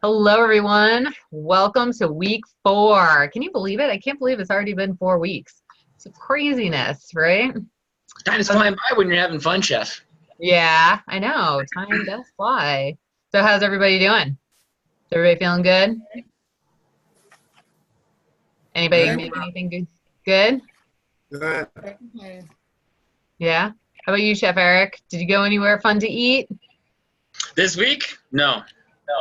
Hello, everyone. Welcome to week 4. Can you believe it? I can't believe it's already been 4 weeks. It's craziness, right? Time is flying by when you're having fun, Chef. Yeah, I know. Time does fly. So how's everybody doing? Is everybody feeling good? Anybody Good. make anything good? Good? Good. Yeah? How about you, Chef Eric? Did you go anywhere fun to eat? This week? No.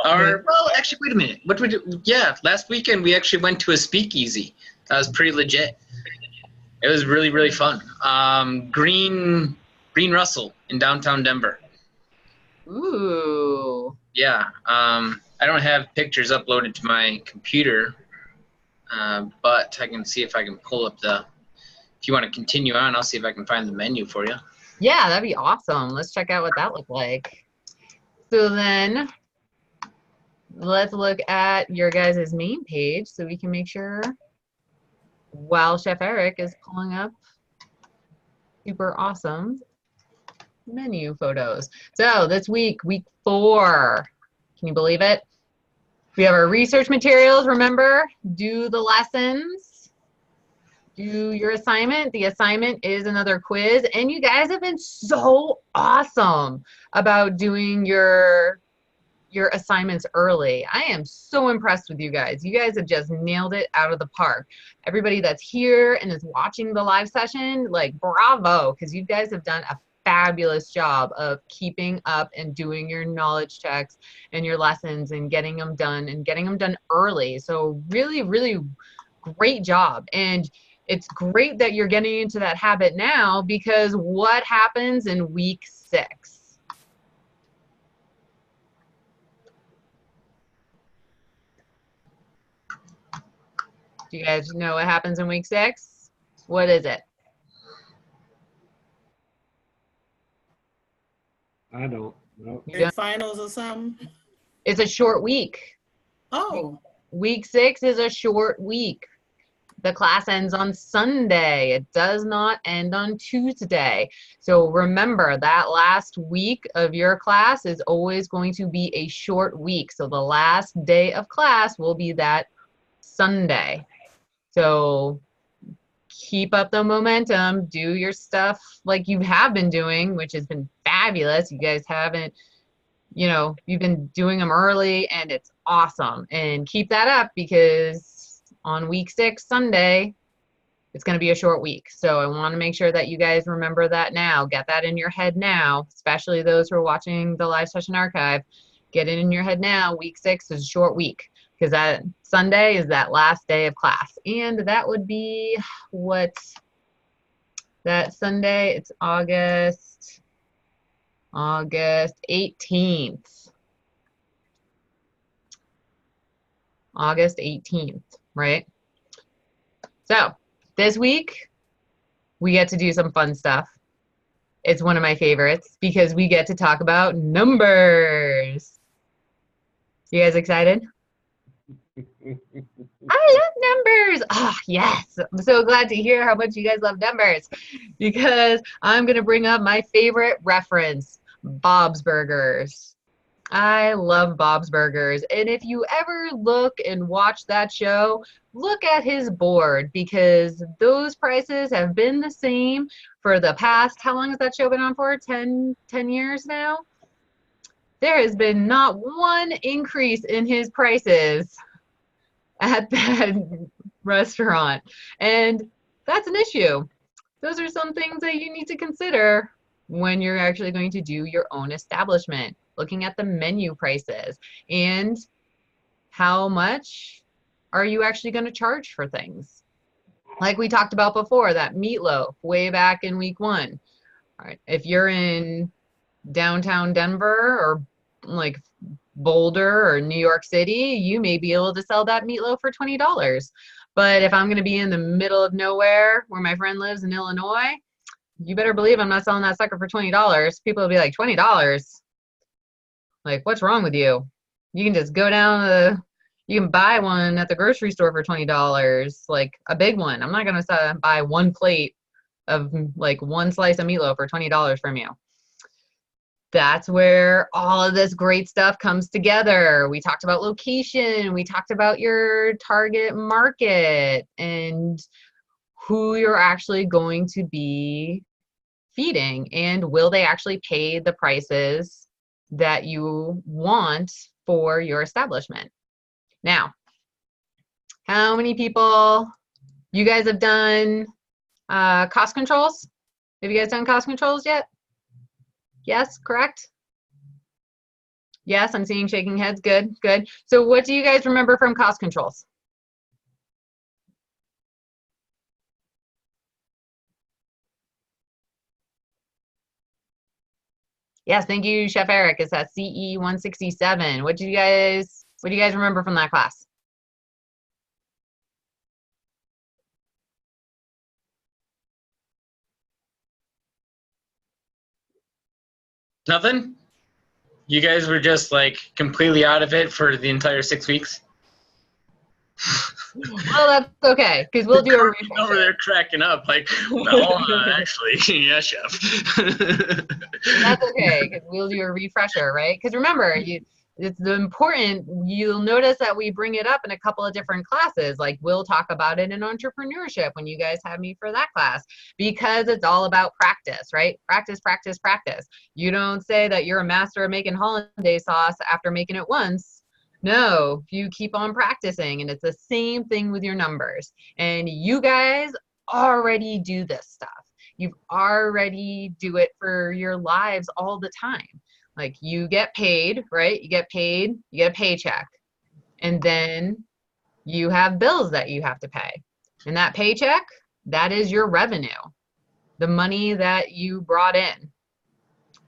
Actually, wait a minute. What we do? Yeah, last weekend we actually went to a speakeasy. That was pretty legit. It was really, really fun. Green Russell in downtown Denver. Ooh. Yeah. I don't have pictures uploaded to my computer, but I can see if I can pull up if you want to continue on, I'll see if I can find the menu for you. Yeah, that'd be awesome. Let's check out what that looked like. So then let's look at your guys' main page so we can make sure while Chef Eric is pulling up super awesome menu photos. So this week, week 4, can you believe it? We have our research materials, remember, do the lessons, do your assignment. The assignment is another quiz, and you guys have been so awesome about doing your assignments early. I am so impressed with you guys. You guys have just nailed it out of the park. Everybody that's here and is watching the live session, like, bravo, because you guys have done a fabulous job of keeping up and doing your knowledge checks and your lessons and getting them done early. So really, really great job. And it's great that you're getting into that habit now, because what happens in week 6? Do you guys know what happens in week 6? What is it? I don't know. Finals or something? It's a short week. Oh. Week 6 is a short week. The class ends on Sunday. It does not end on Tuesday. So remember, that last week of your class is always going to be a short week. So the last day of class will be that Sunday. So keep up the momentum, do your stuff like you have been doing, which has been fabulous. You guys haven't, you've been doing them early, and it's awesome. And keep that up, because on week 6, Sunday, it's going to be a short week. So I want to make sure that you guys remember that now. Get that in your head now, especially those who are watching the live session archive. Get it in your head now. Week 6 is a short week, because that Sunday is that last day of class. And that would be that Sunday, it's August 18th. August 18th, right? So this week, we get to do some fun stuff. It's one of my favorites, because we get to talk about numbers. You guys excited? I love numbers. Oh, yes. I'm so glad to hear how much you guys love numbers, because I'm going to bring up my favorite reference, Bob's Burgers. I love Bob's Burgers. And if you ever look and watch that show, look at his board, because those prices have been the same for the past, how long has that show been on for? 10 years now? There has been not one increase in his prices at that restaurant. And that's an issue. Those are some things that you need to consider when you're actually going to do your own establishment, looking at the menu prices and how much are you actually going to charge for things. Like we talked about before, that meatloaf way back in week 1. All right, if you're in downtown Denver or like Boulder or New York City, you may be able to sell that meatloaf for $20. But if I'm going to be in the middle of nowhere where my friend lives in Illinois, you better believe I'm not selling that sucker for $20. People will be like, $20? Like, what's wrong with you? You can just go down you can buy one at the grocery store for $20, like a big one. I'm not going to buy one plate of like one slice of meatloaf for $20 from you. that's where all of this great stuff comes together. We talked about location, we talked about your target market and who you're actually going to be feeding, and will they actually pay the prices that you want for your establishment. Now, how many people, you guys have done cost controls? Have you guys done cost controls yet? Yes, correct? Yes, I'm seeing shaking heads. Good, good. So what do you guys remember from cost controls? Yes, thank you, Chef Eric. It's that CE187. What do you guys remember from that class? Nothing? You guys were just like completely out of it for the entire 6 weeks? Well, that's okay, because we'll do a refresher. Over there cracking up, like, no, actually, yeah, chef. That's okay, because we'll do a refresher, right? Because remember, it's the important, you'll notice that we bring it up in a couple of different classes, like we'll talk about it in entrepreneurship when you guys have me for that class, because it's all about practice, right? Practice, practice, practice. You don't say that you're a master of making hollandaise sauce after making it once. No, you keep on practicing, and it's the same thing with your numbers. And you guys already do this stuff. You've already do it for your lives all the time. Like you get paid, right? You get paid, you get a paycheck, and then you have bills that you have to pay. And that paycheck, that is your revenue, the money that you brought in.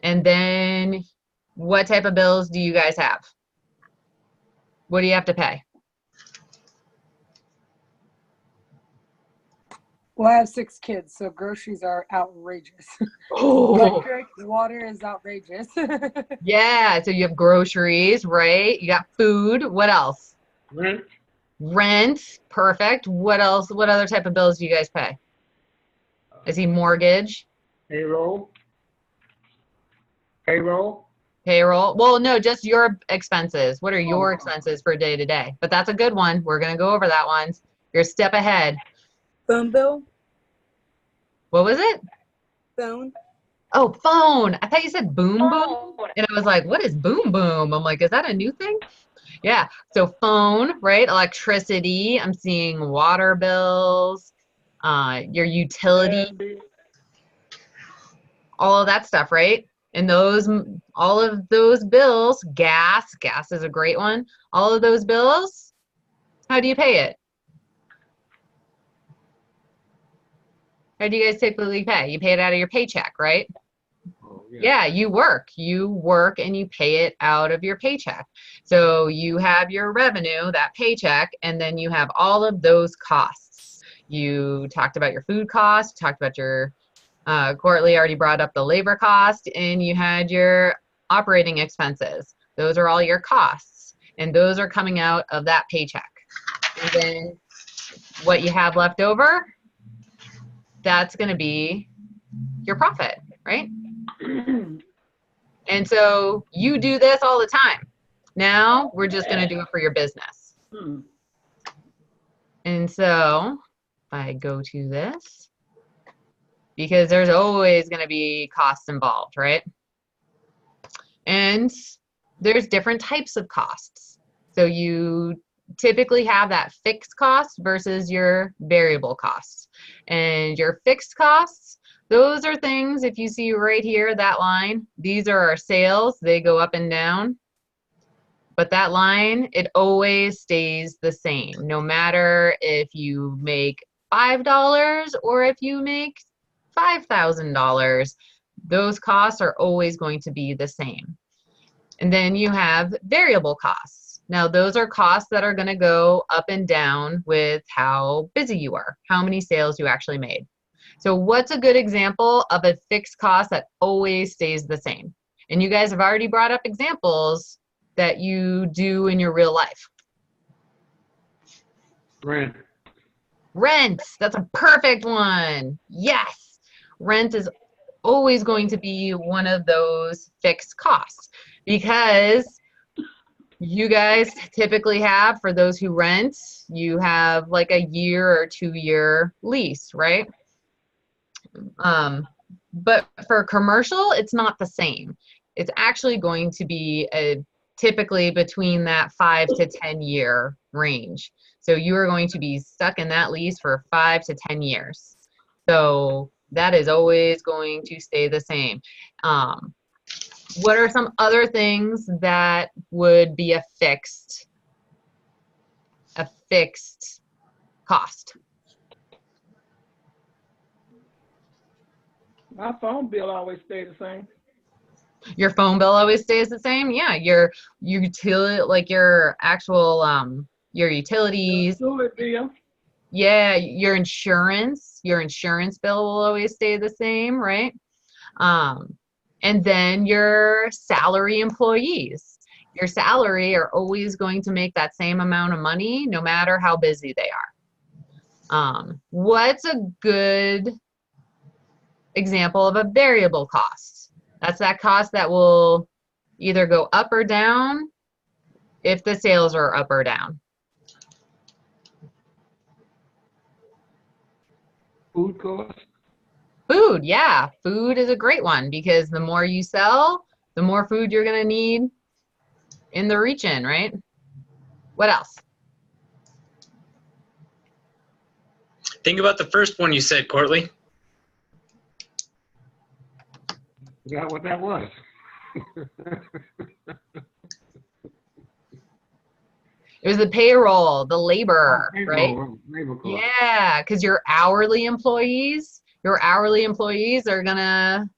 And then what type of bills do you guys have? What do you have to pay? Well, I have 6 kids, so groceries are outrageous. Oh, Electric, water is outrageous. yeah. So you have groceries, right? You got food. What else? Rent, Rent. Perfect. What else? What other type of bills do you guys pay? I see mortgage, payroll. Payroll. payroll. Well, no, just your expenses. What are your expenses for day to day? But that's a good one. We're going to go over that one. You're a step ahead. Phone bill? What was it? Phone? Oh, phone. I thought you said boom boom. And I was like, what is boom boom? I'm like, is that a new thing? Yeah. So phone, right? Electricity. I'm seeing water bills, your utility, all of that stuff, right? And those, all of those bills, gas is a great one. All of those bills, how do you pay it? How do you guys typically pay? You pay it out of your paycheck, right? Oh, Yeah, you work and you pay it out of your paycheck. So you have your revenue, that paycheck, and then you have all of those costs. You talked about your food costs, talked about your, Courtly already brought up the labor cost, and you had your operating expenses. Those are all your costs, and those are coming out of that paycheck. And then what you have left over, that's going to be your profit, right? And so you do this all the time. Now we're just going to do it for your business. And so if I go to this, because there's always going to be costs involved, right? And there's different types of costs. So you typically have that fixed cost versus your variable costs. And your fixed costs, those are things, if you see right here, that line, these are our sales. They go up and down. But that line, it always stays the same, no matter if you make $5 or if you make $5,000. Those costs are always going to be the same. And then you have variable costs. Now, those are costs that are going to go up and down with how busy you are, how many sales you actually made. So what's a good example of a fixed cost that always stays the same? And you guys have already brought up examples that you do in your real life. Rent. Rent, that's a perfect one. Yes, rent is always going to be one of those fixed costs because you guys typically have, for those who rent, you have like a year or 2-year lease, right? But for commercial, it's not the same. It's actually going to be typically between that 5 to 10 year range. So you are going to be stuck in that lease for 5 to 10 years. So that is always going to stay the same. What are some other things that would be a fixed cost? My phone bill always stay the same. Your phone bill always stays the same? Yeah, your utility, like your actual your utilities. Sewer bill. Yeah, your insurance bill will always stay the same, right? And then your salary employees. Your salary are always going to make that same amount of money no matter how busy they are. What's a good example of a variable cost? That's that cost that will either go up or down if the sales are up or down. Food cost. Food, yeah. Food is a great one because the more you sell, the more food you're going to need in the region, right? What else? Think about the first one you said, Courtly. Forgot what that was. It was the payroll, the labor, right? Labor cost. Yeah, because your hourly employees are gonna,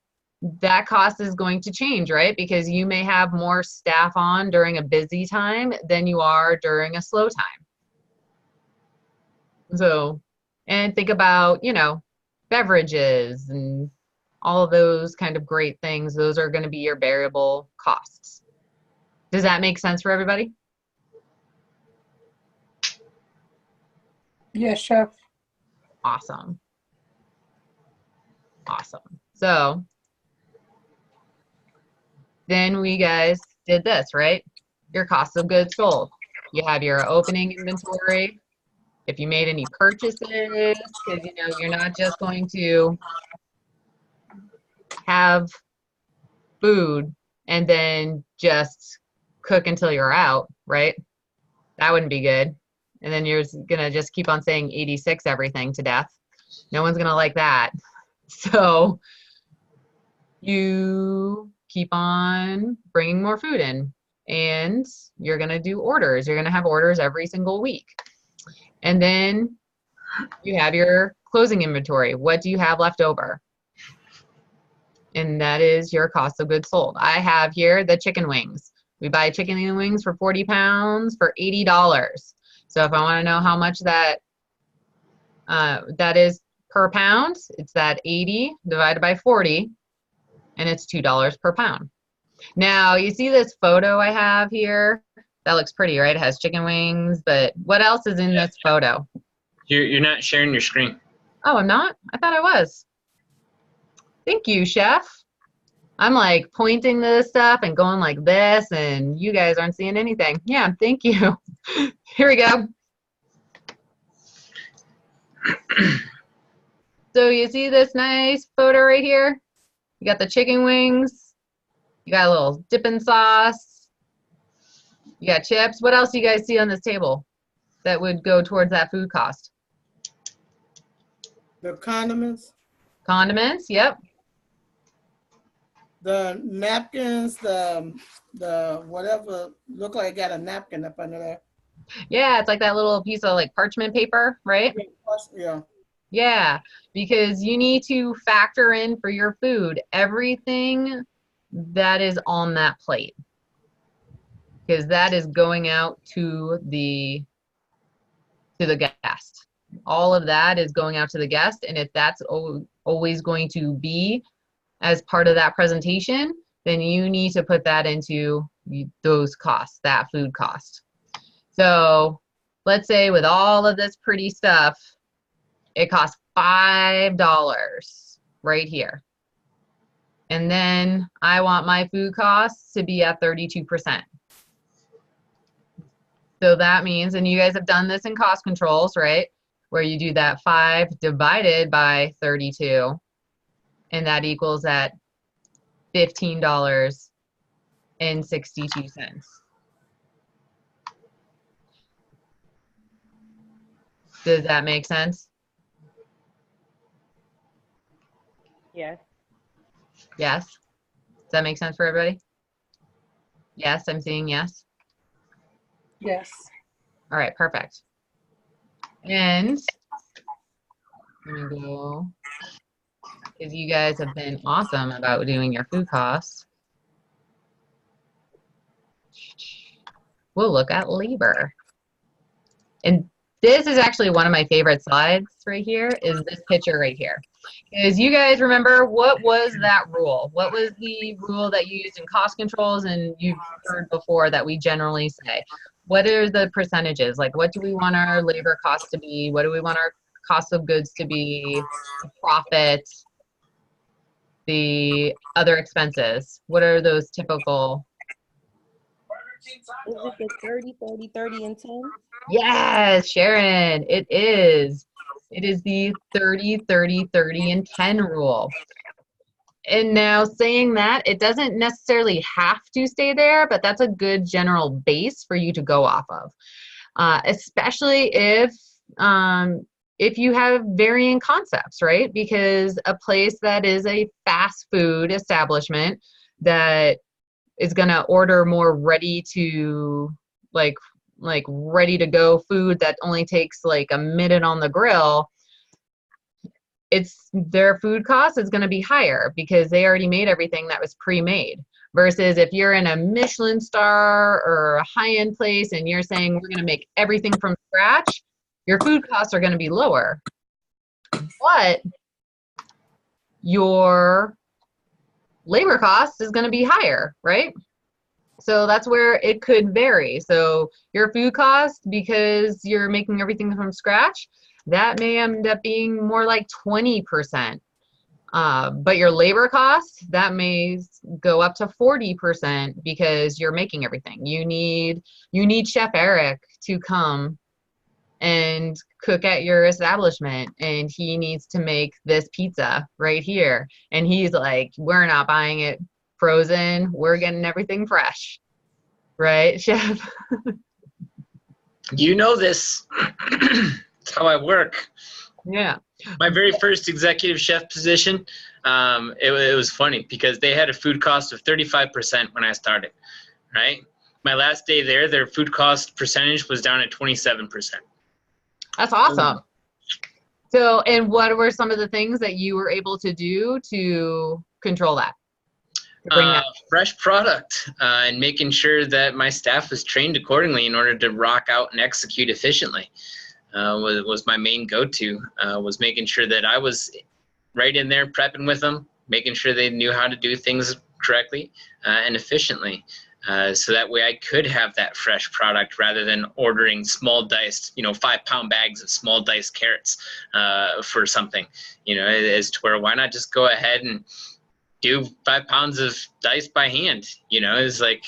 that cost is going to change, right? Because you may have more staff on during a busy time than you are during a slow time. So, and think about, you know, beverages and all of those kind of great things. Those are going to be your variable costs. Does that make sense for everybody? Yes, chef. Awesome. Awesome. So then we guys did this, right? Your cost of goods sold. You have your opening inventory. If you made any purchases, because you know you're not just going to have food and then just cook until you're out, right? That wouldn't be good. And then you're gonna just keep on saying 86 everything to death. No one's gonna like that. So you keep on bringing more food in and you're gonna do orders. You're gonna have orders every single week. And then you have your closing inventory. What do you have left over? And that is your cost of goods sold. I have here the chicken wings. We buy chicken wings for 40 pounds for $80. So if I want to know how much that is per pound, it's that 80 divided by 40, and it's $2 per pound. Now, you see this photo I have here? That looks pretty, right? It has chicken wings, but what else is in this photo? You're not sharing your screen. Oh, I'm not? I thought I was. Thank you, chef. I'm like pointing to this stuff and going like this, and you guys aren't seeing anything. Yeah, thank you. Here we go. So you see this nice photo right here? You got the chicken wings. You got a little dipping sauce. You got chips. What else do you guys see on this table that would go towards that food cost? The condiments, Condiments, yep. the napkins, the whatever, look like I got a napkin up under there. Yeah, it's like that little piece of like parchment paper, right? Yeah. Yeah, because you need to factor in for your food everything that is on that plate. Because that is going out to the guest. All of that is going out to the guest, and if that's always going to be as part of that presentation, then you need to put that into those costs, that food cost. So let's say with all of this pretty stuff, it costs $5 right here. And then I want my food costs to be at 32%. So that means, and you guys have done this in cost controls, right? Where you do that 5 divided by 32, and that equals at $15.62. Does that make sense? Yes. Yes. Does that make sense for everybody? Yes, I'm seeing yes. Yes. All right, perfect. And let me go, because you guys have been awesome about doing your food costs. We'll look at labor. And this is actually one of my favorite slides right here, is this picture right here. Because you guys remember, what was that rule? What was the rule that you used in cost controls and you've heard before that we generally say? What are the percentages? Like, what do we want our labor costs to be? What do we want our cost of goods to be? The profit, the other expenses. What are those typical? Is it the 30, 30, 30, and 10? Yes, Sharon, it is. It is the 30, 30, 30, and 10 rule. And now saying that, it doesn't necessarily have to stay there, but that's a good general base for you to go off of. Especially if you have varying concepts, right? Because a place that is a fast food establishment that is gonna order more ready to like ready to go food that only takes like a minute on the grill, their food cost is going to be higher because they already made everything that was pre-made. Versus if you're in a Michelin star or a high-end place and you're saying we're going to make everything from scratch, your food costs are going to be lower, but your labor cost is going to be higher, right? So that's where it could vary. So your food cost, because you're making everything from scratch, that may end up being more like 20%. But your labor cost, that may go up to 40% because you're making everything. You need Chef Eric to come and cook at your establishment, and he needs to make this pizza right here. And he's like, we're not buying it frozen, we're getting everything fresh, right, Chef? You know this. It's how I work. Yeah. My very first executive chef position, it was funny because they had a food cost of 35% when I started, right? My last day there, their food cost percentage was down at 27%. That's awesome. So, and what were some of the things that you were able to do to control that? Fresh product and making sure that my staff was trained accordingly in order to rock out and execute efficiently was my main go-to, was making sure that I was right in there prepping with them, making sure they knew how to do things correctly and efficiently. So that way I could have that fresh product rather than ordering small diced, 5-pound bags of small diced carrots for something, as to where why not just go ahead and do 5 pounds of dice by hand. It's like,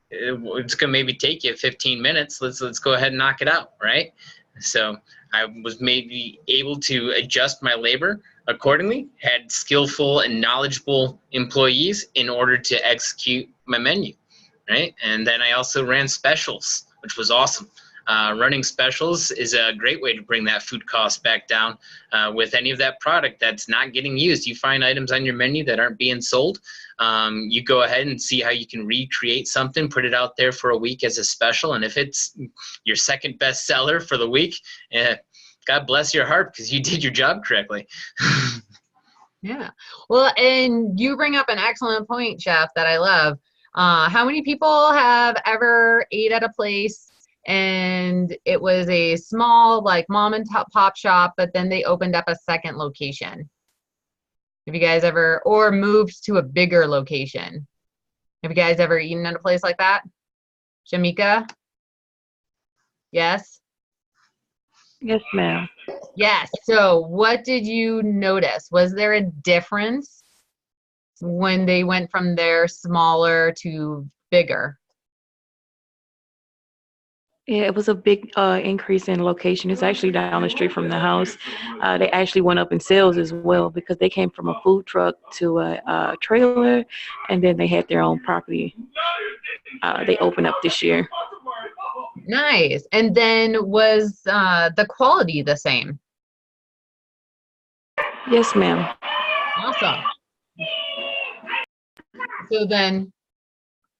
it's gonna maybe take you 15 minutes. Let's go ahead and knock it out, right? So I was maybe able to adjust my labor accordingly, had skillful and knowledgeable employees in order to execute my menu, right? And then I also ran specials, which was awesome. Running specials is a great way to bring that food cost back down with any of that product that's not getting used. You find items on your menu that aren't being sold. You go ahead and see how you can recreate something, put it out there for a week as a special. And if it's your second best seller for the week, God bless your heart because you did your job correctly. Yeah. Well, and you bring up an excellent point, Chef, that I love. How many people have ever ate at a place and it was a small, like, mom and pop shop, but then they opened up a second location? Have you guys ever, or moved to a bigger location? Have you guys ever eaten at a place like that? Shamika? Yes? Yes, ma'am. Yes. So what did you notice? Was there a difference when they went from their smaller to bigger? Yeah, it was a big increase in location. It's actually down the street from the house. They actually went up in sales as well because they came from a food truck to a trailer, and then they had their own property. They opened up this year. Nice. And then was the quality the same? Yes, ma'am. Awesome. So then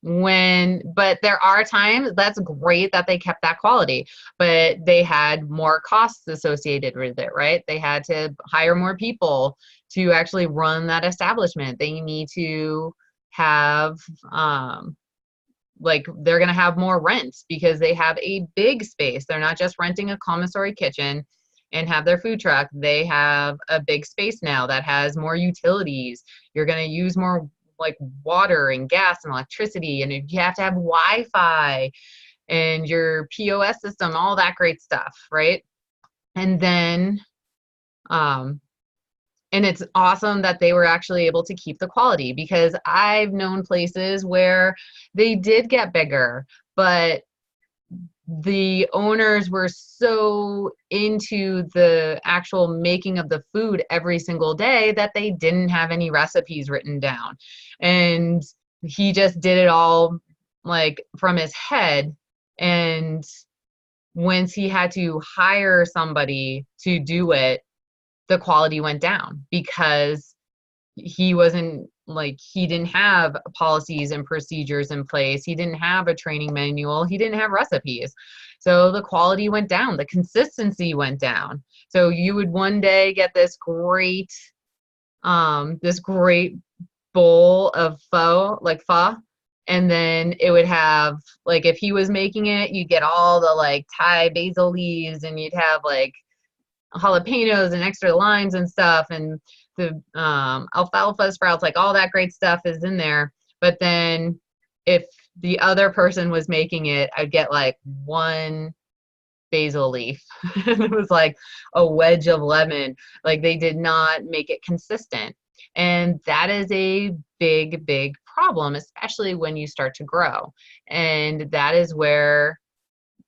but there are times that's great that they kept that quality, but they had more costs associated with it, right? They had to hire more people to actually run that establishment. They need to have like they're going to have more rents because they have a big space. They're not just renting a commissary kitchen and have their food truck. They have a big space now that has more utilities. You're going to use more like water and gas and electricity, and you have to have Wi-Fi and your POS system, all that great stuff, right? And then and it's awesome that they were actually able to keep the quality, because I've known places where they did get bigger, but the owners were so into the actual making of the food every single day that they didn't have any recipes written down. And he just did it all like from his head. And once he had to hire somebody to do it, the quality went down because he didn't have policies and procedures in place. He didn't have a training manual. He didn't have recipes. So the quality went down. The consistency went down. So you would one day get this great bowl of pho, and then it would have, like, if he was making it, you'd get all the like Thai basil leaves, and you'd have like jalapenos and extra limes and stuff, and the alfalfa sprouts, like all that great stuff is in there. But then if the other person was making it, I'd get like one basil leaf. It was like a wedge of lemon. Like they did not make it consistent. And that is a big, big problem, especially when you start to grow. And that is where,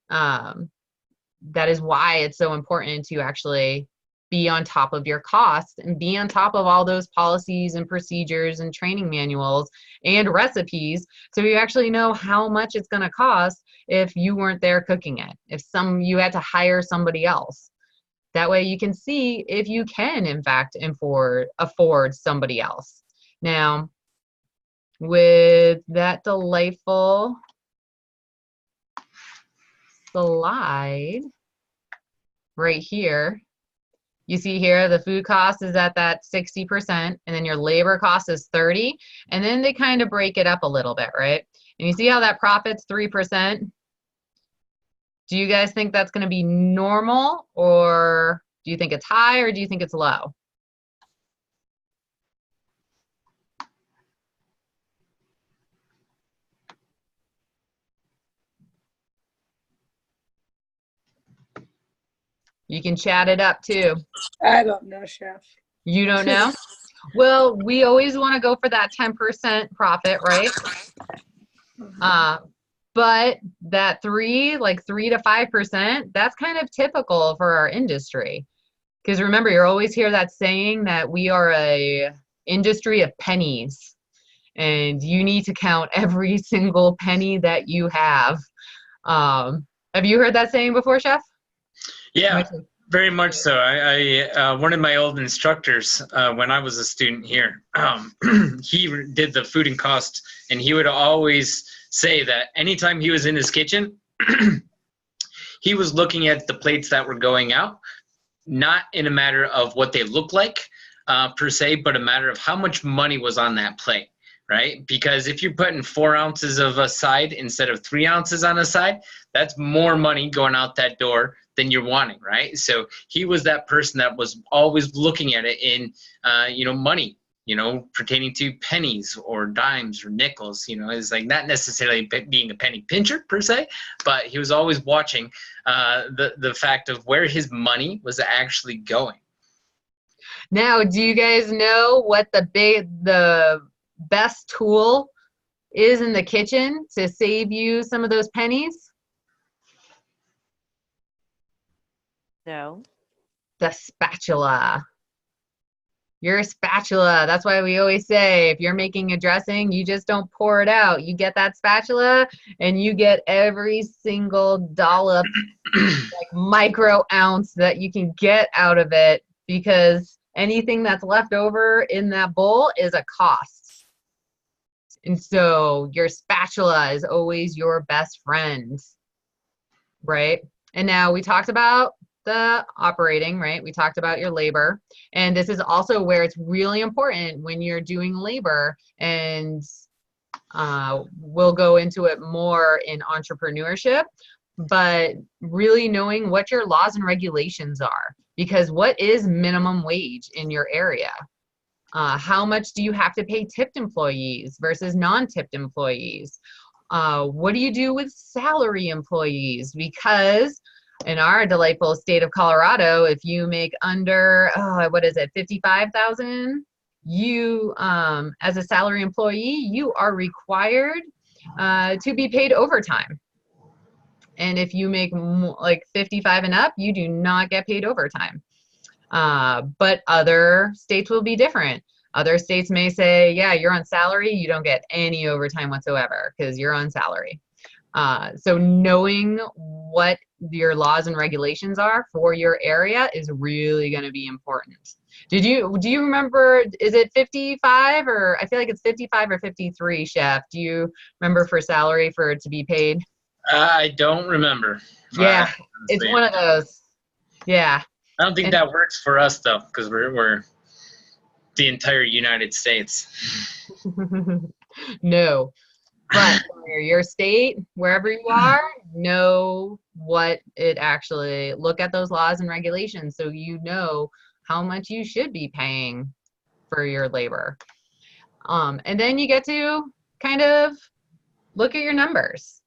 that is why it's so important to actually be on top of your costs and be on top of all those policies and procedures and training manuals and recipes, so you actually know how much it's going to cost if you weren't there cooking it, if you had to hire somebody else. That way you can see if you can in fact afford somebody else. Now, with that delightful slide right here, you see here the food cost is at that 60%, and then your labor cost is 30%, and then they kind of break it up a little bit, right? And you see how that profit's 3%? Do you guys think that's going to be normal, or do you think it's high, or do you think it's low? You can chat it up too. I don't know, Chef. You don't know? Well, we always want to go for that 10% profit, right? But that 3 to 5%, that's kind of typical for our industry. Because remember, you always hear that saying that we are a industry of pennies, and you need to count every single penny that you have. Have you heard that saying before, Chef? Yeah, very much so. I one of my old instructors when I was a student here, he did the food and cost, and he would always say that anytime he was in his kitchen, he was looking at the plates that were going out, not in a matter of what they look like per se, but a matter of how much money was on that plate, right? Because if you're putting 4 ounces of a side instead of 3 ounces on a side, that's more money going out that door than you're wanting, right? So he was that person that was always looking at it in, money, pertaining to pennies or dimes or nickels. It's like not necessarily being a penny pincher per se, but he was always watching the fact of where his money was actually going. Now, do you guys know what the best tool is in the kitchen to save you some of those pennies? No. The spatula. Your spatula. That's why we always say if you're making a dressing, you just don't pour it out. You get that spatula and you get every single dollop, like micro ounce that you can get out of it, because anything that's left over in that bowl is a cost. And so your spatula is always your best friend, right? And now we talked about the operating, right? We talked about your labor. And this is also where it's really important when you're doing labor, and we'll go into it more in entrepreneurship, but really knowing what your laws and regulations are. Because what is minimum wage in your area? How much do you have to pay tipped employees versus non-tipped employees? What do you do with salary employees? Because in our delightful state of Colorado, if you make under, what is it, 55,000, you, as a salary employee, you are required to be paid overtime. And if you make like 55 and up, you do not get paid overtime. But other states will be different. Other states may say, yeah, you're on salary, you don't get any overtime whatsoever because you're on salary. So knowing what your laws and regulations are for your area is really going to be important. Do you remember, is it 55, or I feel like it's 55 or 53, Chef? Do you remember for salary for it to be paid? I don't remember. Yeah, it's one of those. Yeah. I don't think that works for us though, because we're the entire United States. No. But for your state, wherever you are, know what it actually, look at those laws and regulations so you know how much you should be paying for your labor. And then you get to kind of look at your numbers.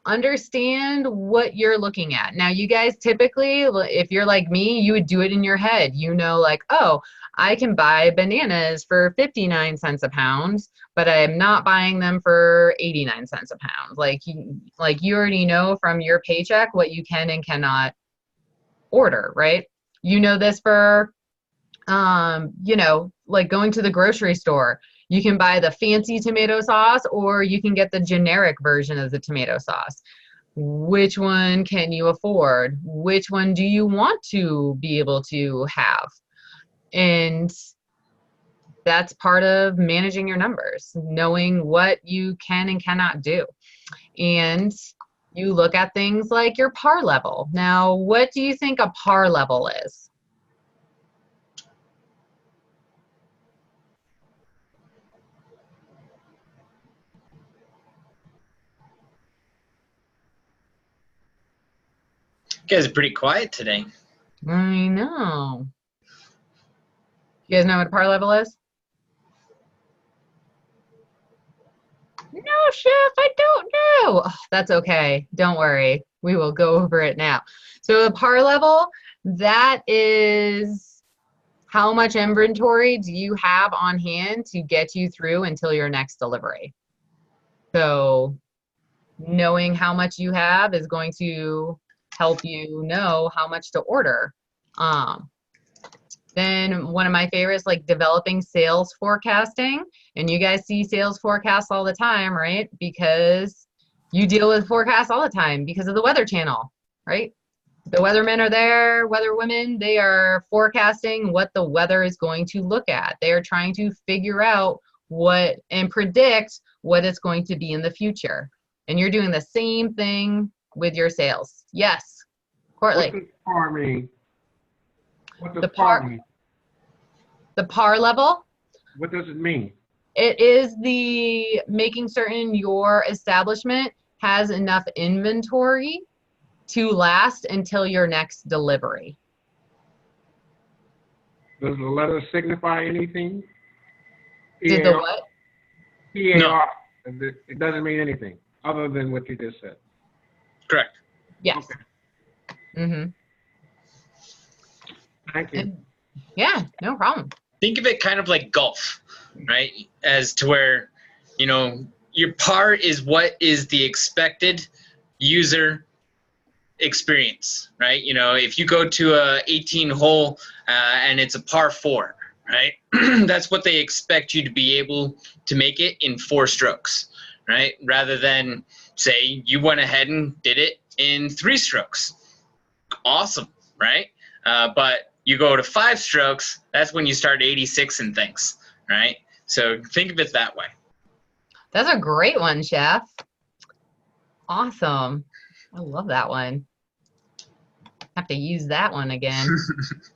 Understand what you're looking at. Now, you guys typically, if you're like me, you would do it in your head. You know, like, oh, I can buy bananas for 59 cents a pound, but I'm not buying them for 89 cents a pound. Like you already know from your paycheck what you can and cannot order, right? You know this for, you know, like going to the grocery store. You can buy the fancy tomato sauce, or you can get the generic version of the tomato sauce. Which one can you afford? Which one do you want to be able to have? And that's part of managing your numbers, knowing what you can and cannot do. And you look at things like your par level. Now, what do you think a par level is? You guys are pretty quiet today. I know. You guys know what a par level is? No, Chef, I don't know. Oh, that's okay. Don't worry. We will go over it now. So the par level, that is how much inventory do you have on hand to get you through until your next delivery. So knowing how much you have is going to help you know how much to order. Then one of my favorites, like developing sales forecasting. And you guys see sales forecasts all the time, right? Because you deal with forecasts all the time because of the Weather Channel, right? The weathermen are there, weather women, they are forecasting what the weather is going to look at. They are trying to figure out what and predict what it's going to be in the future. And you're doing the same thing with your sales. Yes, Courtly. What does par mean? What does The par mean? The par level, What does it mean? it is the making certain your establishment has enough inventory to last until your next delivery. Does the letter signify anything? Did the what? PAR. It doesn't mean anything other than what you just said. Correct. Yes. Okay. Mm-hmm. Thank you. Yeah, no problem. think of it kind of like golf, right? As to where, you know, your par is what is the expected user experience, right? You know, if you go to a 18 hole and it's a par 4, right? That's what they expect you to be able to make it in 4 strokes, right? Rather than say you went ahead and did it in 3 strokes. Awesome, right? But you go to 5 strokes, that's when you start 86 and things, right? So think of it that way. That's a great one, Chef. Awesome. I love that one. Have to use that one again.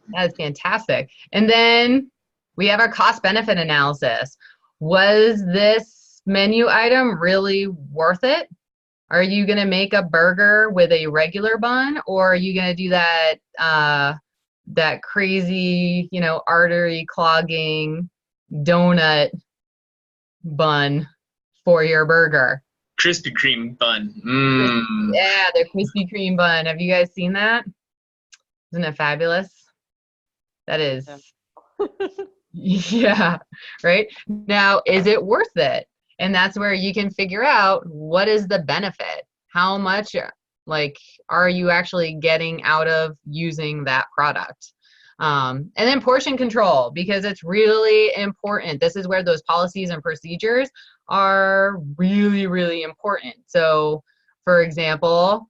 That is fantastic. And then we have our cost benefit analysis. Was this menu item really worth it? Are you going to make a burger with a regular bun, or are you going to do that that crazy, you know, artery clogging donut bun for your burger? Krispy Kreme bun. Yeah, the Krispy Kreme bun. Have you guys seen that? Isn't it fabulous? That is. Yeah, right? Now, is it worth it? And that's where you can figure out what is the benefit? How much, like, are you actually getting out of using that product? And then portion control, because it's really important. This is where those policies and procedures are really, really important. So, for example,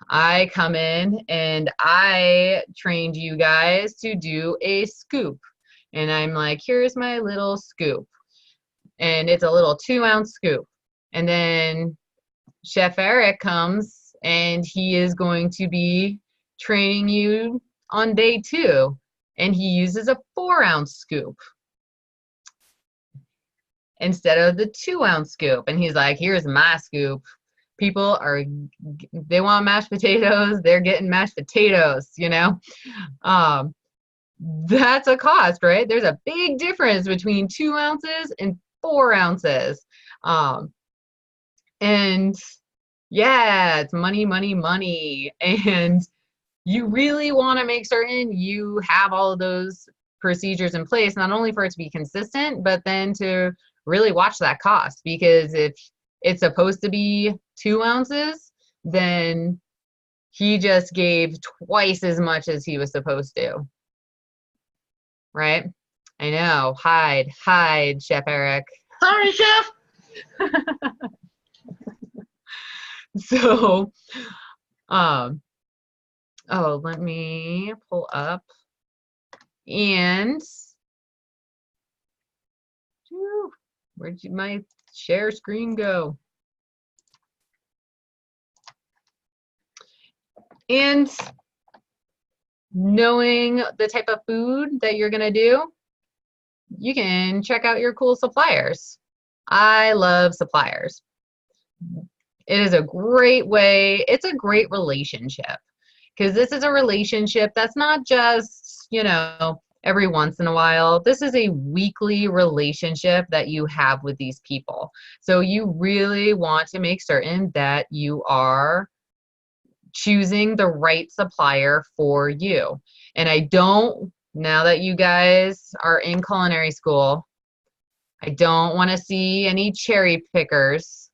I come in and I trained you guys to do a scoop. And I'm like, here's my little scoop. And it's a little 2-ounce scoop. And then Chef Eric comes and he is going to be training you on day 2. And he uses a 4-ounce scoop instead of the 2-ounce scoop. And he's like, here's my scoop. People they want mashed potatoes, they're getting mashed potatoes, you know? That's a cost, right? There's a big difference between 2 ounces and 4 ounces. And yeah, it's money, money, money. And you really want to make certain you have all of those procedures in place, not only for it to be consistent, but then to really watch that cost. Because if it's supposed to be 2 ounces, then he just gave twice as much as he was supposed to. Right? I know. Hide, Chef Eric. Sorry, Chef. So, oh, let me pull up. And where'd my share screen go? And knowing the type of food that you're gonna do, you can check out your cool suppliers. I love suppliers. It is a great way, it's a great relationship, because this is a relationship that's not just, you know, every once in a while. This is a weekly relationship that you have with these people. So you really want to make certain that you are choosing the right supplier for you. And now that you guys are in culinary school, I don't want to see any cherry pickers.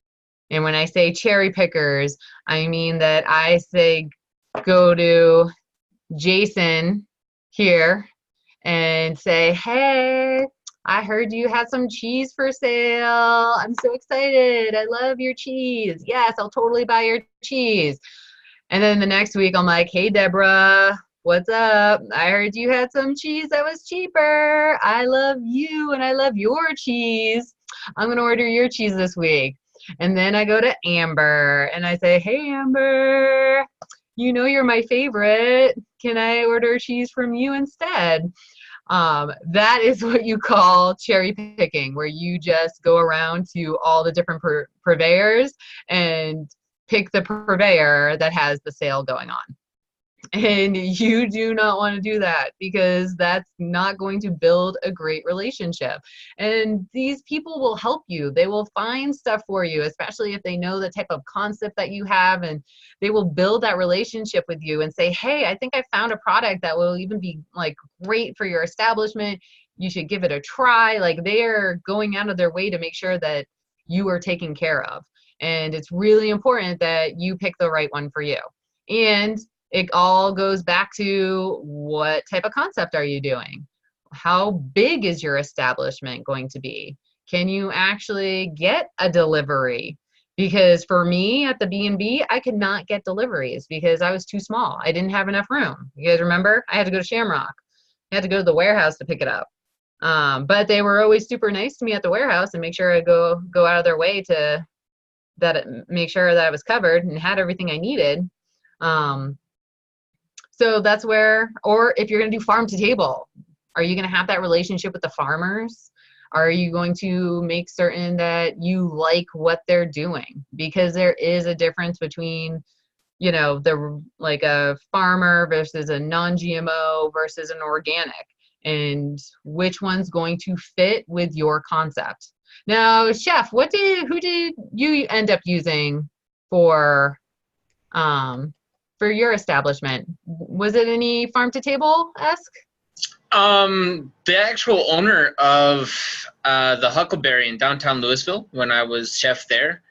And when I say cherry pickers, I mean that I say go to Jason here and say, hey, I heard you had some cheese for sale. I'm so excited. I love your cheese. Yes, I'll totally buy your cheese. And then the next week, I'm like, hey, Deborah, what's up? I heard you had some cheese that was cheaper. I love you and I love your cheese. I'm going to order your cheese this week. And then I go to Amber and I say, hey, Amber, you know you're my favorite. Can I order cheese from you instead? That is what you call cherry picking, where you just go around to all the different purveyors and pick the purveyor that has the sale going on. And you do not want to do that, because that's not going to build a great relationship. And these people will help you. They will find stuff for you, especially if they know the type of concept that you have, and they will build that relationship with you and say, hey, I think I found a product that will even be like great for your establishment. you should give it a try. Like, they're going out of their way to make sure that you are taken care of. And it's really important that you pick the right one for you. And it all goes back to, what type of concept are you doing? How big is your establishment going to be? Can you actually get a delivery? Because for me at the B&B, I could not get deliveries because I was too small. I didn't have enough room. You guys remember? I had to go to Shamrock. I had to go to the warehouse to pick it up. But they were always super nice to me at the warehouse and make sure I go out of their way to make sure that I was covered and had everything I needed. So that's where, or if you're going to do farm to table, are you going to have that relationship with the farmers? Are you going to make certain that you like what they're doing? Because there is a difference between, you know, like a farmer versus a non-GMO versus an organic, and which one's going to fit with your concept. Now, Chef, who did you end up using for your establishment? Was it any farm to table-esque? The actual owner of the Huckleberry in downtown Louisville, when I was chef there,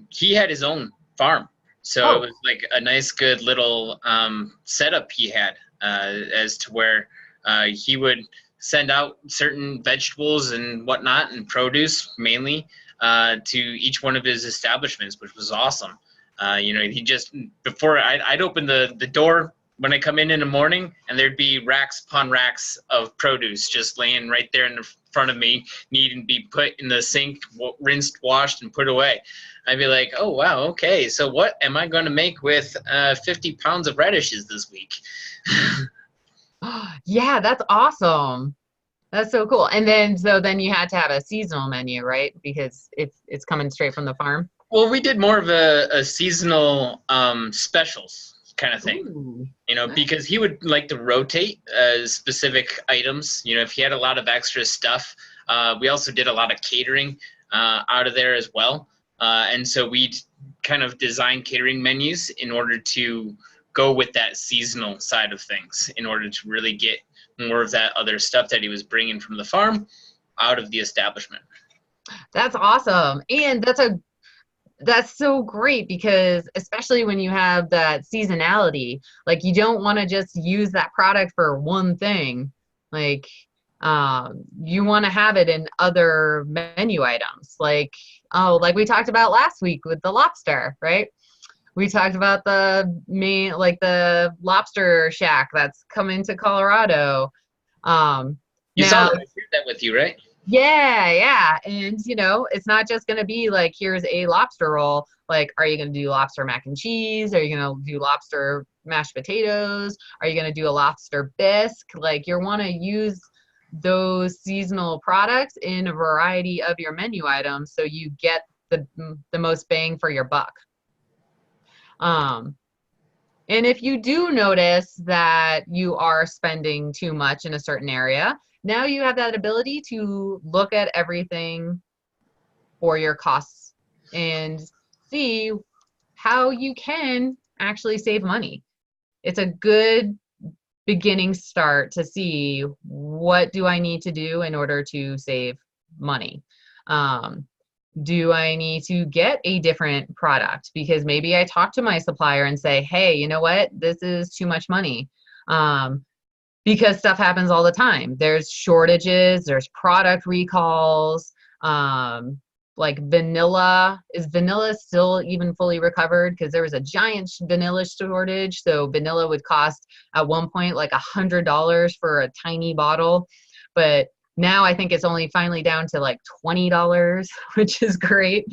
he had his own farm. So it was like a nice, good little setup he had as to where he would send out certain vegetables and whatnot and produce mainly to each one of his establishments, which was awesome. You know, he just, before I'd open the door when I come in the morning, and there'd be racks upon racks of produce just laying right there in the front of me, needing to be put in the sink, rinsed, washed, and put away. I'd be like, oh, wow, okay, so what am I going to make with 50 pounds of radishes this week? Yeah, that's awesome. That's so cool. And then you had to have a seasonal menu, right? Because it's coming straight from the farm. Well, we did more of a seasonal specials kind of thing. Ooh, you know, nice. because he would like to rotate specific items. You know, if he had a lot of extra stuff, we also did a lot of catering out of there as well. And so we'd kind of design catering menus in order to go with that seasonal side of things, in order to really get more of that other stuff that he was bringing from the farm out of the establishment. That's awesome. And that's so great, because especially when you have that seasonality, like, you don't want to just use that product for one thing. Like, you want to have it in other menu items. Like we talked about last week with the lobster, right? We talked about the lobster shack that's coming to Colorado. You saw that, I shared that with you, right? Yeah. And, you know, it's not just going to be like, here's a lobster roll. Like, are you going to do lobster mac and cheese? Are you going to do lobster mashed potatoes? Are you going to do a lobster bisque? Like, you want to use those seasonal products in a variety of your menu items so you get the most bang for your buck. And if you do notice that you are spending too much in a certain area, now you have that ability to look at everything for your costs and see how you can actually save money. It's a good beginning start to see, what do I need to do in order to save money? Do I need to get a different product? Because maybe I talk to my supplier and say, hey, you know what? This is too much money. Because stuff happens all the time. There's shortages, there's product recalls. Like vanilla, is vanilla still even fully recovered? Because there was a giant vanilla shortage. So vanilla would cost at one point like $100 for a tiny bottle. But now I think it's only finally down to like $20, which is great.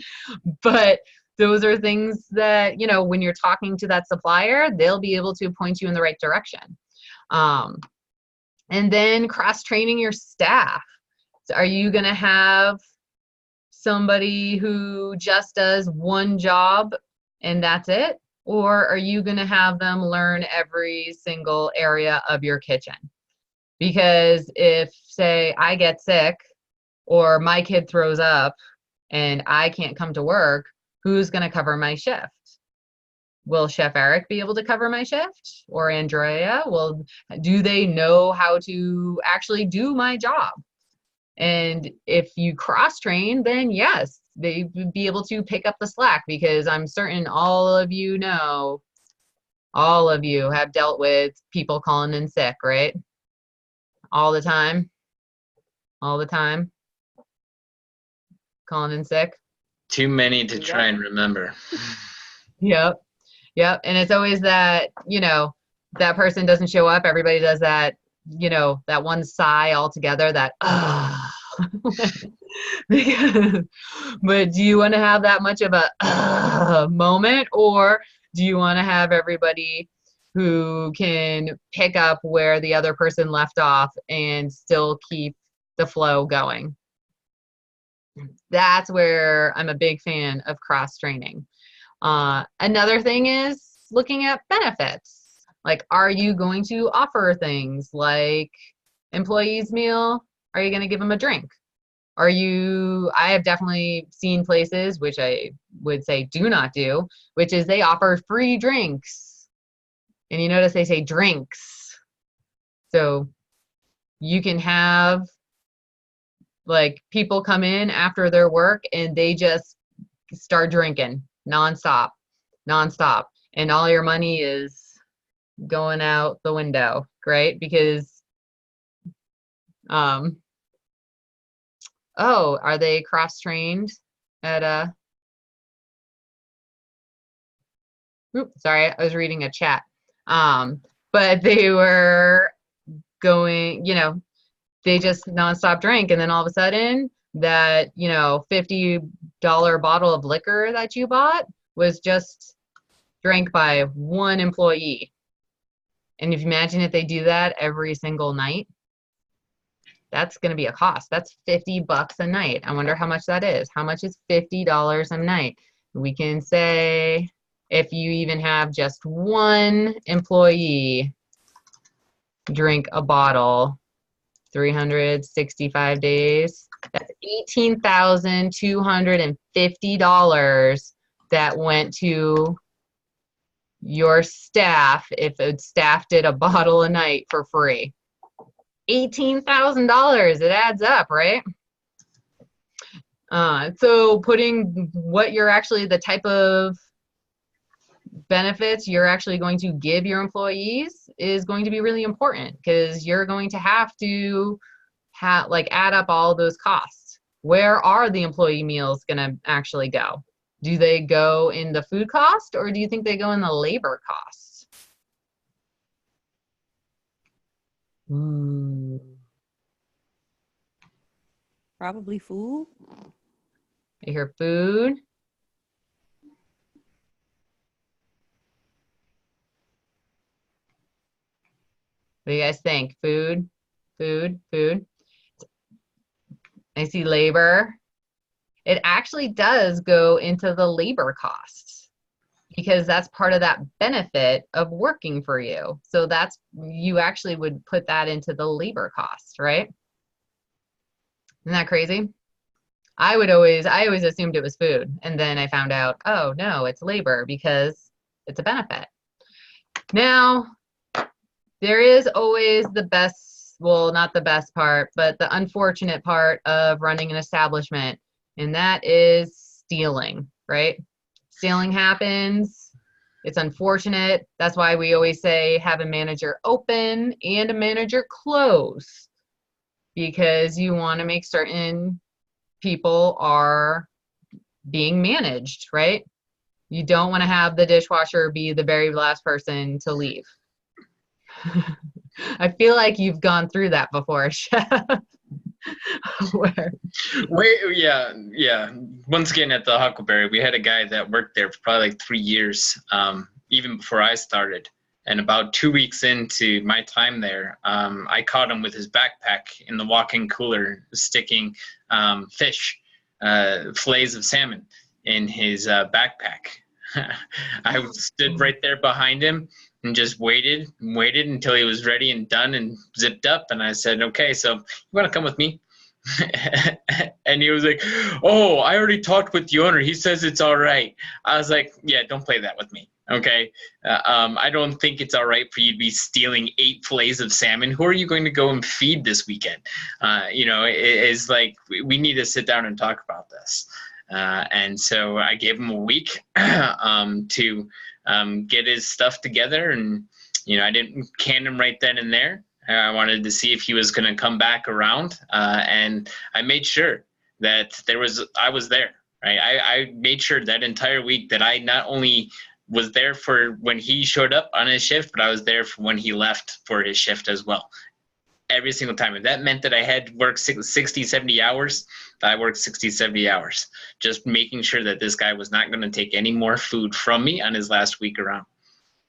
But those are things that, you know, when you're talking to that supplier, they'll be able to point you in the right direction. And then cross-training your staff. So are you going to have somebody who just does one job and that's it? Or are you going to have them learn every single area of your kitchen? Because if, say, I get sick or my kid throws up and I can't come to work, who's going to cover my shift? Will Chef Eric be able to cover my shift? Or Andrea? Well, do they know how to actually do my job? And if you cross-train, then yes, they would be able to pick up the slack, because I'm certain all of you know, all of you have dealt with people calling in sick, right? All the time. All the time. Calling in sick. Too many to try and remember. Yep. Yep. And it's always that, you know, that person doesn't show up. Everybody does that, you know, that one sigh all together, that, because, but do you want to have that much of a moment, or do you want to have everybody who can pick up where the other person left off and still keep the flow going? That's where I'm a big fan of cross-training. Another thing is looking at benefits. Like, are you going to offer things like employees meal? Are you going to give them a drink? I have definitely seen places, which I would say do not do, which is they offer free drinks. And you notice they say drinks. So you can have like people come in after their work and they just start drinking nonstop. And all your money is going out the window, right? Because, oh, are they cross-trained at sorry, I was reading a chat. But they were going, you know, they just nonstop drank, and then all of a sudden that, you know, $50 bottle of liquor that you bought was just drank by one employee. And if you imagine if they do that every single night, that's going to be a cost. That's $50 a night. I wonder how much that is. How much is $50 a night? We can say if you even have just one employee drink a bottle 365 days, that's $18,250 that went to your staff if staff did a bottle a night for free. $18,000, it adds up, right? So putting what you're actually, the type of benefits you're actually going to give your employees is going to be really important, because you're going to have to add up all those costs. Where are the employee meals going to actually go? Do they go in the food cost, or do you think they go in the labor costs? Probably food. I hear food. What do you guys think? Food. I see labor. It actually does go into the labor costs, because that's part of that benefit of working for you. So that's, you actually would put that into the labor cost, right? Isn't that crazy? I always assumed it was food, and then I found out, oh no, it's labor, because it's a benefit. Now, there is always the best, well, not the best part, but the unfortunate part of running an establishment, and that is stealing, right? Stealing happens. It's unfortunate. That's why we always say have a manager open and a manager close, because you want to make certain people are being managed, right? You don't want to have the dishwasher be the very last person to leave. I feel like you've gone through that before, Chef. Yeah. Once again, at the Huckleberry, we had a guy that worked there for probably like 3 years, even before I started. And about 2 weeks into my time there, I caught him with his backpack in the walk-in cooler, sticking fish, fillets of salmon in his backpack. I stood right there behind him and just waited until he was ready and done and zipped up. And I said, okay, so you want to come with me? And he was like, oh, I already talked with the owner. He says it's all right. I was like, yeah, don't play that with me. Okay, I don't think it's all right for you to be stealing 8 fillets of salmon. Who are you going to go and feed this weekend? It's like we need to sit down and talk about this. And so I gave him a week to get his stuff together, and I didn't can him right then and there. I wanted to see if he was going to come back around, and I made sure that I was there. Right, I made sure that entire week that I not only was there for when he showed up on his shift, but I was there for when he left for his shift as well. Every single time. If that meant that I had worked 60, 70 hours, I worked 60, 70 hours. Just making sure that this guy was not going to take any more food from me on his last week around.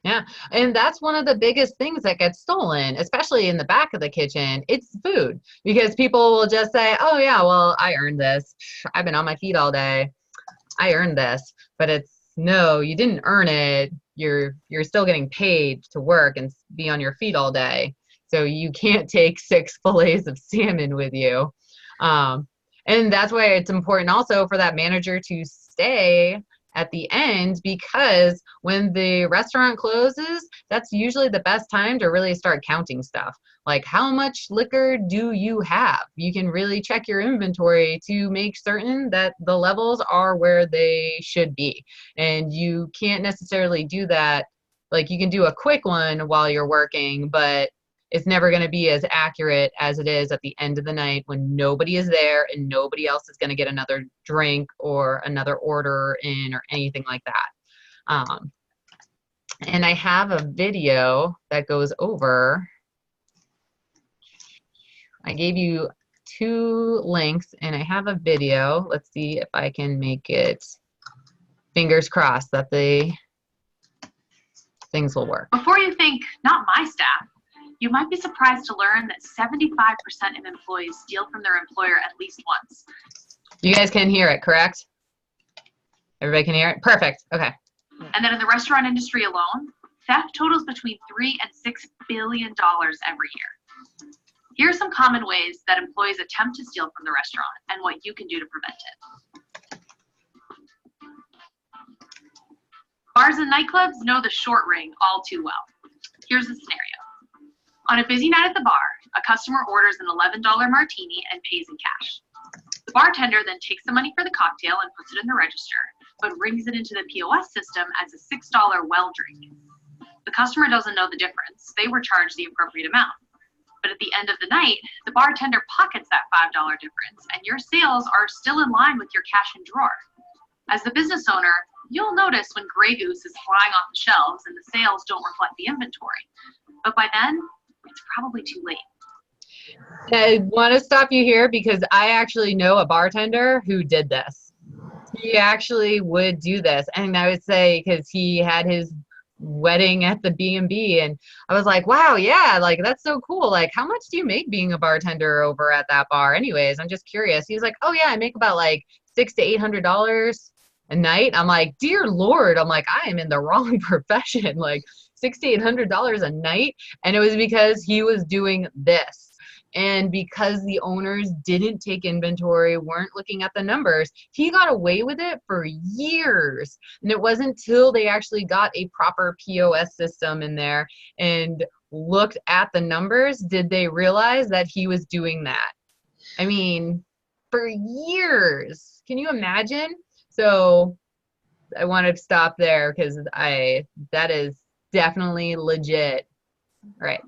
Yeah, and that's one of the biggest things that gets stolen, especially in the back of the kitchen. It's food, because people will just say, oh yeah, well, I earned this. I've been on my feet all day. I earned this. But it's, no, you didn't earn it. You're still getting paid to work and be on your feet all day. So you can't take 6 fillets of salmon with you. And that's why it's important also for that manager to stay at the end, because when the restaurant closes, that's usually the best time to really start counting stuff. Like, how much liquor do you have? You can really check your inventory to make certain that the levels are where they should be. And you can't necessarily do that. Like, you can do a quick one while you're working, but it's never going to be as accurate as it is at the end of the night when nobody is there and nobody else is going to get another drink or another order in or anything like that. And I have a video that goes over. I gave you 2 links and I have a video. Let's see if I can make it, fingers crossed that the things will work. Before you think, not my staff, you might be surprised to learn that 75% of employees steal from their employer at least once. You guys can hear it, correct? Everybody can hear it? Perfect. Okay. And then in the restaurant industry alone, theft totals between $3 and $6 billion every year. Here are some common ways that employees attempt to steal from the restaurant and what you can do to prevent it. Bars and nightclubs know the short ring all too well. Here's the scenario. On a busy night at the bar, a customer orders an $11 martini and pays in cash. The bartender then takes the money for the cocktail and puts it in the register, but rings it into the POS system as a $6 well drink. The customer doesn't know the difference. They were charged the appropriate amount. But at the end of the night, the bartender pockets that $5 difference, and your sales are still in line with your cash and drawer. As the business owner, you'll notice when Grey Goose is flying off the shelves and the sales don't reflect the inventory. But by then, it's probably too late. I want to stop you here because I actually know a bartender who did this. He actually would do this. And I would say, because he had his wedding at the B&B, and I was like, wow, yeah, like, that's so cool. Like, how much do you make being a bartender over at that bar? Anyways, I'm just curious. He's like, oh yeah, I make about like $600 to $800 a night. I'm like, dear Lord, I'm like, I am in the wrong profession. Like, $600 to $800 a night. And it was because he was doing this. And because the owners didn't take inventory, weren't looking at the numbers, he got away with it for years. And it wasn't until they actually got a proper POS system in there and looked at the numbers did they realize that he was doing that. I mean, for years. Can you imagine? So I want to stop there because that is definitely legit. All right.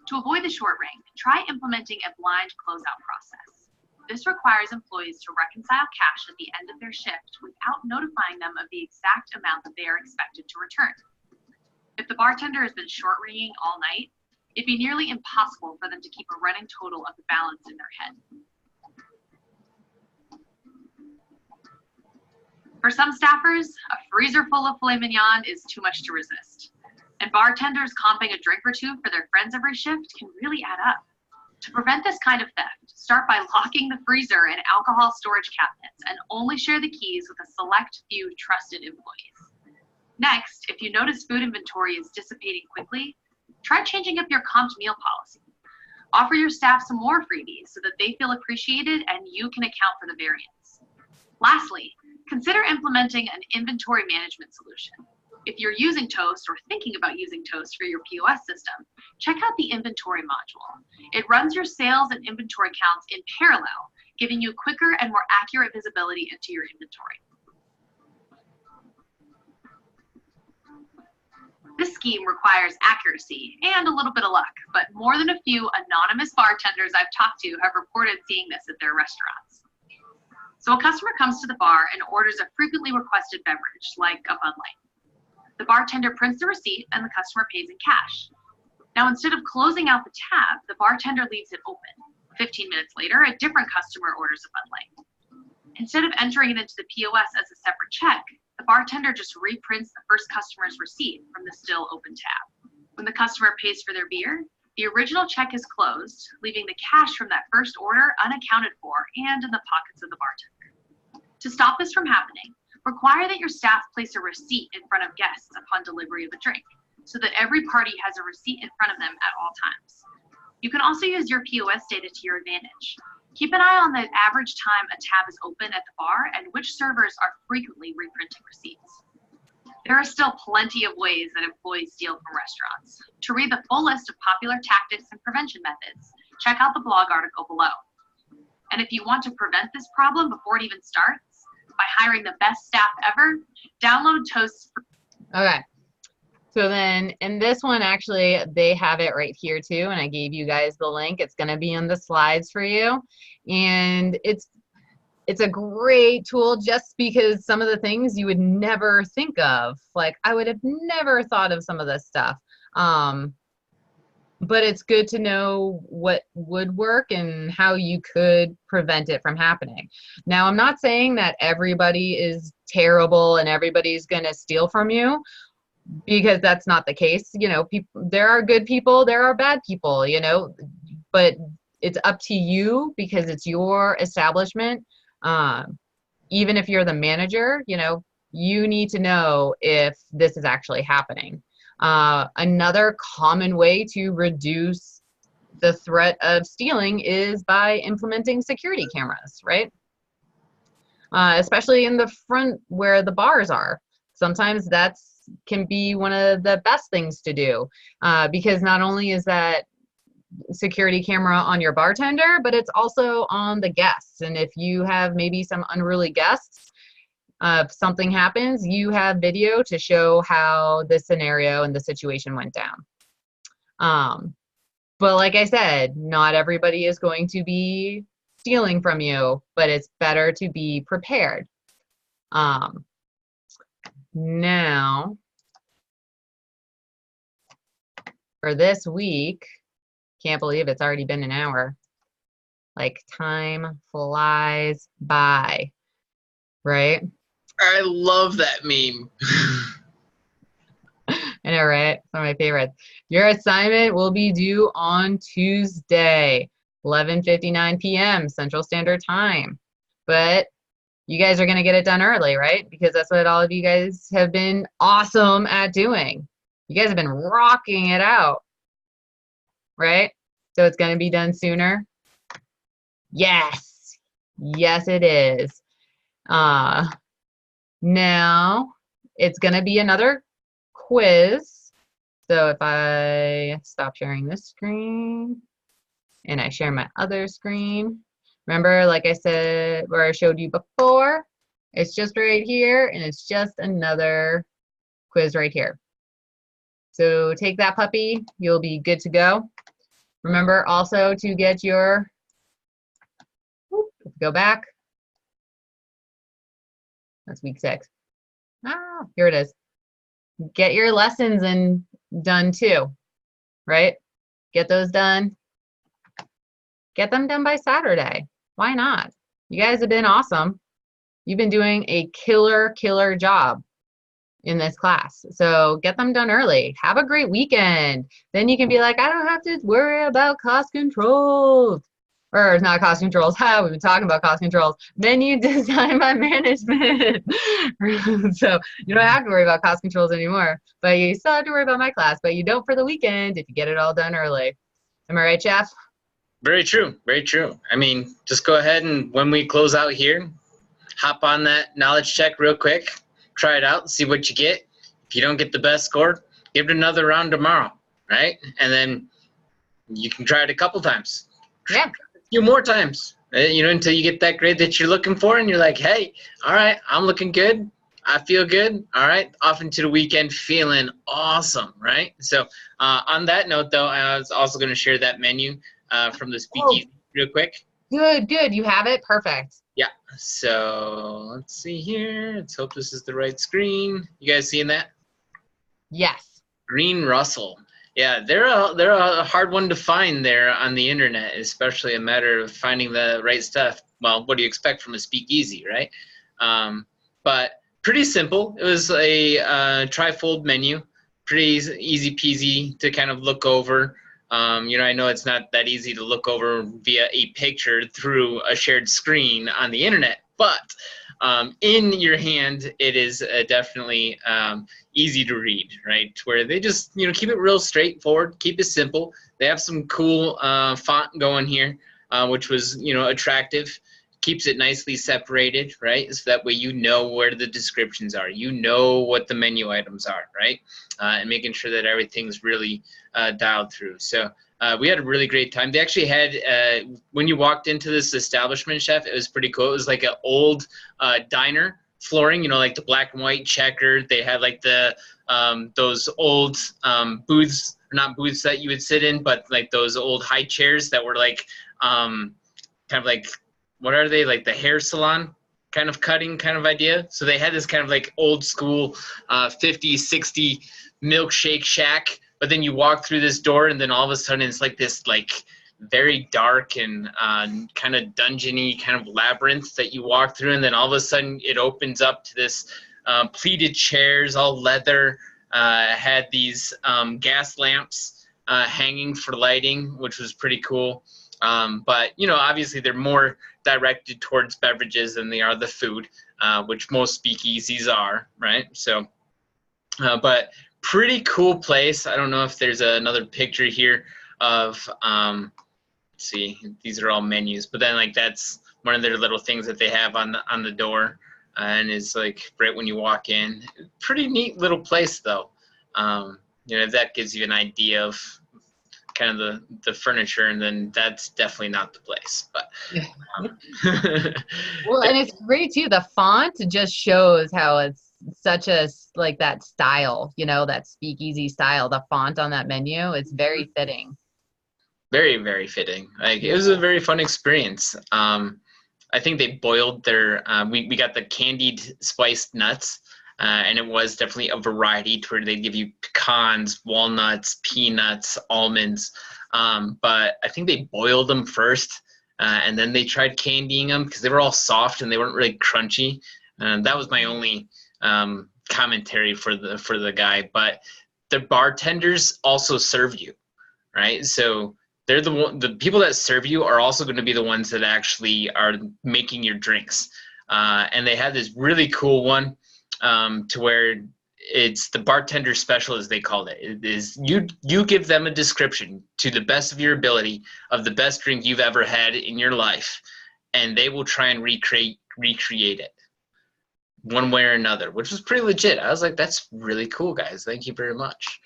To avoid the short ring, try implementing a blind closeout process. This requires employees to reconcile cash at the end of their shift without notifying them of the exact amount that they are expected to return. If the bartender has been short ringing all night, it'd be nearly impossible for them to keep a running total of the balance in their head. For some staffers, a freezer full of filet mignon is too much to resist. And bartenders comping a drink or two for their friends every shift can really add up. To prevent this kind of theft, start by locking the freezer and alcohol storage cabinets and only share the keys with a select few trusted employees. Next, if you notice food inventory is dissipating quickly, try changing up your comped meal policy. Offer your staff some more freebies so that they feel appreciated and you can account for the variance. Lastly, consider implementing an inventory management solution. If you're using Toast or thinking about using Toast for your POS system, check out the inventory module. It runs your sales and inventory counts in parallel, giving you quicker and more accurate visibility into your inventory. This scheme requires accuracy and a little bit of luck, but more than a few anonymous bartenders I've talked to have reported seeing this at their restaurants. So a customer comes to the bar and orders a frequently requested beverage, like a Bud Light. The bartender prints the receipt and the customer pays in cash. Now, instead of closing out the tab, the bartender leaves it open. 15 minutes later, a different customer orders a Bud Light. Instead of entering it into the POS as a separate check, the bartender just reprints the first customer's receipt from the still open tab. When the customer pays for their beer, the original check is closed, leaving the cash from that first order unaccounted for and in the pockets of the bartender. To stop this from happening, require that your staff place a receipt in front of guests upon delivery of a drink, so that every party has a receipt in front of them at all times. You can also use your POS data to your advantage. Keep an eye on the average time a tab is open at the bar and which servers are frequently reprinting receipts. There are still plenty of ways that employees steal from restaurants. To read the full list of popular tactics and prevention methods, check out the blog article below. And if you want to prevent this problem before it even starts, by hiring the best staff ever, download Toast. Okay. So then in this one, actually, they have it right here too. And I gave you guys the link. It's going to be in the slides for you. And it's a great tool just because some of the things you would never think of. Like I would have never thought of some of this stuff. But it's good to know what would work and how you could prevent it from happening. Now, I'm not saying that everybody is terrible and everybody's going to steal from you, because that's not the case. You know, there are good people, there are bad people, you know, but it's up to you because it's your establishment. Even if you're the manager, you know, you need to know if this is actually happening. Another common way to reduce the threat of stealing is by implementing security cameras, right? Especially in the front where the bars are. Sometimes can be one of the best things to do, because not only is that security camera on your bartender, but it's also on the guests. And if you have maybe some unruly guests, if something happens, you have video to show how the scenario and the situation went down. But like I said, not everybody is going to be stealing from you, but it's better to be prepared. Now, for this week, can't believe it's already been an hour. Like time flies by, right? I love that meme. I know, right? It's one of my favorites. Your assignment will be due on Tuesday, 11:59 p.m. Central Standard Time. But you guys are going to get it done early, right? Because that's what all of you guys have been awesome at doing. You guys have been rocking it out, right? So it's going to be done sooner. Yes. Yes, it is. Now it's going to be another quiz. So if I stop sharing this screen and I share my other screen, remember, like I said, where I showed you before, it's just right here and it's just another quiz right here. So take that puppy, you'll be good to go. Remember also to get your, go back. That's week 6. Here it is. Get your lessons done too, right? Get those done. Get them done by Saturday. Why not? You guys have been awesome. You've been doing a killer job in this class. So get them done early. Have a great weekend. Then you can be like, I don't have to worry about cost controls. Or not cost controls. We've been talking about cost controls. Then you design my management. So you don't have to worry about cost controls anymore. But you still have to worry about my class. But you don't for the weekend if you get it all done early. Am I right, Jeff? Very true. Very true. I mean, just go ahead and when we close out here, hop on that knowledge check real quick. Try it out, see what you get. If you don't get the best score, give it another round tomorrow, right? And then you can try it a couple times. Yeah. A few more times, until you get that grade that you're looking for, and you're like, hey, all right, I'm looking good. I feel good. All right, off into the weekend feeling awesome, right? So on that note, though, I was also going to share that menu from the speakeasy real quick. Good. You have it? Perfect. Yeah. So let's see here. Let's hope this is the right screen. You guys seeing that? Yes. Green Russell. Yeah, they're a hard one to find there on the internet, especially a matter of finding the right stuff. Well, what do you expect from a speakeasy, right? But pretty simple. It was a trifold menu, pretty easy peasy to kind of look over. I know it's not that easy to look over via a picture through a shared screen on the internet, but in your hand, it is definitely easy to read, right? Where they just, keep it real straightforward, keep it simple. They have some cool font going here, which was, attractive. Keeps it nicely separated, right? So that way you know where the descriptions are. You know what the menu items are, right? And making sure that everything's really dialed through. So we had a really great time. They actually had, when you walked into this establishment, Chef, it was pretty cool. It was like an old diner flooring, like the black and white checkered. They had like the those old booths, not booths that you would sit in, but like those old high chairs that were like kind of like, what are they, like the hair salon kind of cutting kind of idea? So they had this kind of like old school 50, 60 milkshake shack, but then you walk through this door and then all of a sudden it's like this like very dark and kind of dungeony kind of labyrinth that you walk through, and then all of a sudden it opens up to this pleated chairs, all leather, had these gas lamps hanging for lighting, which was pretty cool. But, obviously they're more directed towards beverages than they are the food, which most speakeasies are, right? So, but pretty cool place. I don't know if there's another picture here of, let's see, these are all menus, but then like that's one of their little things that they have on the door, and it's like right when you walk in. Pretty neat little place though. That gives you an idea of kind of the furniture, and then that's definitely not the place, but Well, and it's great too. The font just shows how it's such a like that style, that speakeasy style. The font on that menu, it's very fitting. Very, very fitting. Like it was a very fun experience. I think they boiled their we got the candied spiced nuts. And it was definitely a variety to where they give you pecans, walnuts, peanuts, almonds. But I think they boiled them first, and then they tried candying them because they were all soft and they weren't really crunchy. And that was my only commentary for the guy. But the bartenders also serve you, right? So they're the people that serve you are also going to be the ones that actually are making your drinks. And they had this really cool one. To where it's the bartender special, as they called it. It is you give them a description to the best of your ability of the best drink you've ever had in your life, and they will try and recreate it one way or another, which was pretty legit. I was like, that's really cool, guys. Thank you very much.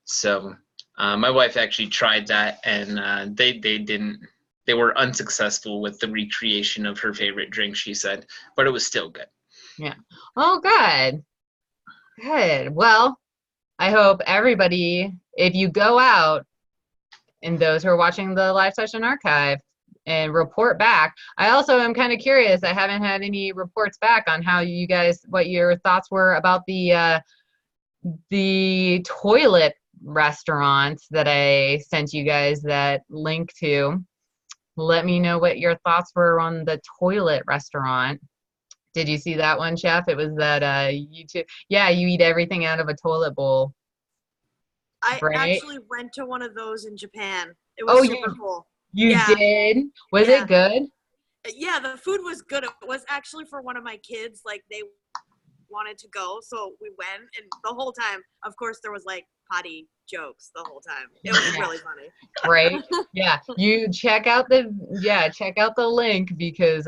So my wife actually tried that, and they were unsuccessful with the recreation of her favorite drink, she said, but it was still good. Yeah. Oh, good. Good. Well, I hope everybody, if you go out, and those who are watching the live session archive, and report back. I also am kind of curious. I haven't had any reports back on how you guys, what your thoughts were about the toilet restaurant that I sent you guys that link to. Let me know what your thoughts were on the toilet restaurant. Did you see that one, Chef? It was that YouTube. Yeah, you eat everything out of a toilet bowl. I right? actually went to one of those in Japan. It was super cool. You did? Was it good? Yeah, the food was good. It was actually for one of my kids. Like, they wanted to go, so we went. And the whole time, of course, there was, like, potty jokes the whole time. It was really funny. Right? Yeah. You check out the link because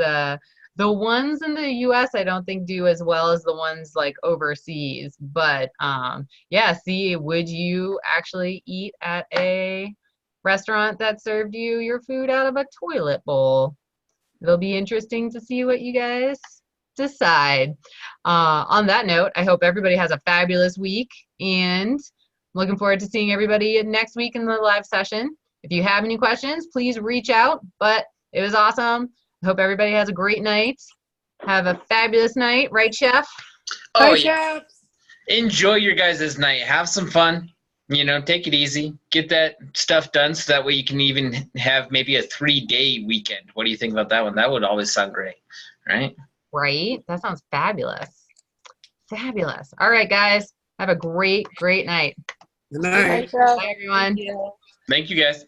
The ones in the US I don't think do as well as the ones like overseas. But yeah, see, would you actually eat at a restaurant that served you your food out of a toilet bowl? It'll be interesting to see what you guys decide. On that note, I hope everybody has a fabulous week, and I'm looking forward to seeing everybody next week in the live session. If you have any questions, please reach out. But it was awesome. I hope everybody has a great night. Have a fabulous night, right, Chef? Oh, yeah. Enjoy your guys' night. Have some fun. You know, take it easy. Get that stuff done so that way you can even have maybe a 3-day weekend. What do you think about that one? That would always sound great, right? Right? That sounds fabulous. Fabulous. All right, guys. Have a great, great night. Good night. Bye, everyone. Thank you, guys.